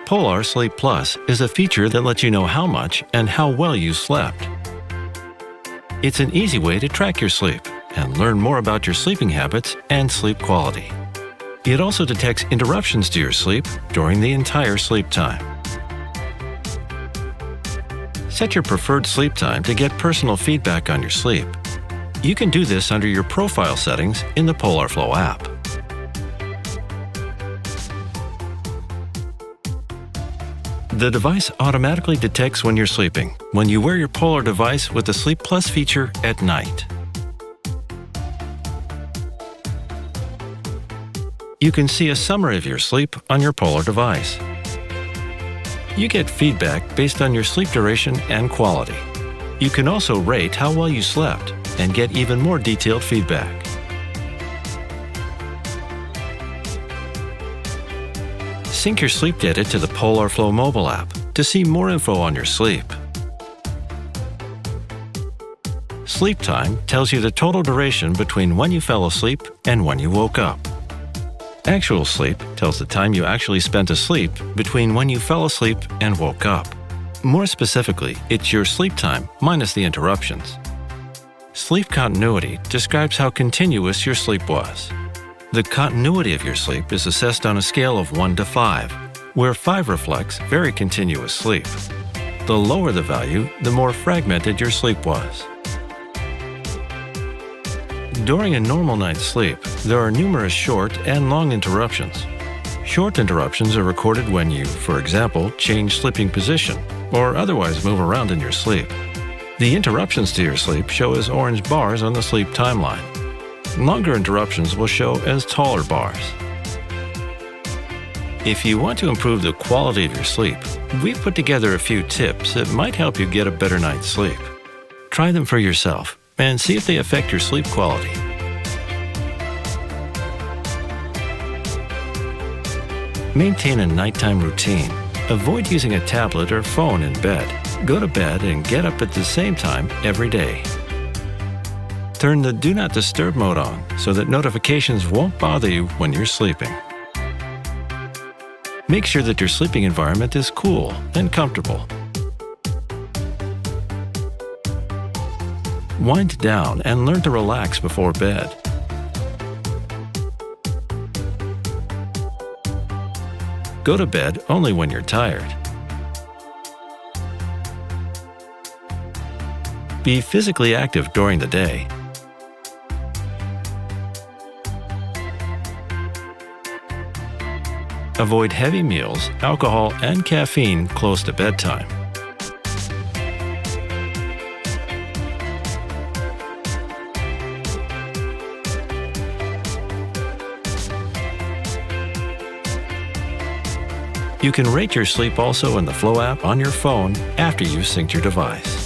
Polar Sleep Plus is a feature that lets you know how much and how well you slept. It's an easy way to track your sleep and learn more about your sleeping habits and sleep quality. It also detects interruptions to your sleep during the entire sleep time. Set your preferred sleep time to get personal feedback on your sleep. You can do this under your profile settings in the PolarFlow app. The device automatically detects when you're sleeping when you wear your Polar device with the Sleep Plus feature at night. You can see a summary of your sleep on your Polar device. You get feedback based on your sleep duration and quality. You can also rate how well you slept and get even more detailed feedback. Sync your sleep data to the PolarFlow mobile app to see more info on your sleep. Sleep time tells you the total duration between when you fell asleep and when you woke up. Actual sleep tells the time you actually spent asleep between when you fell asleep and woke up. More specifically, it's your sleep time minus the interruptions. Sleep continuity describes how continuous your sleep was. The continuity of your sleep is assessed on a scale of 1 to 5, where 5 reflects very continuous sleep. The lower the value, the more fragmented your sleep was. During a normal night's sleep, there are numerous short and long interruptions. Short interruptions are recorded when you, for example, change sleeping position or otherwise move around in your sleep. The interruptions to your sleep show as orange bars on the sleep timeline. Longer interruptions will show as taller bars. If you want to improve the quality of your sleep, we've put together a few tips that might help you get a better night's sleep. Try them for yourself and see if they affect your sleep quality. Maintain a nighttime routine. Avoid using a tablet or phone in bed. Go to bed and get up at the same time every day. Turn the Do Not Disturb mode on so that notifications won't bother you when you're sleeping. Make sure that your sleeping environment is cool and comfortable. Wind down and learn to relax before bed. Go to bed only when you're tired. Be physically active during the day. Avoid heavy meals, alcohol, and caffeine close to bedtime. You can rate your sleep also in the Flow app on your phone after you've synced your device.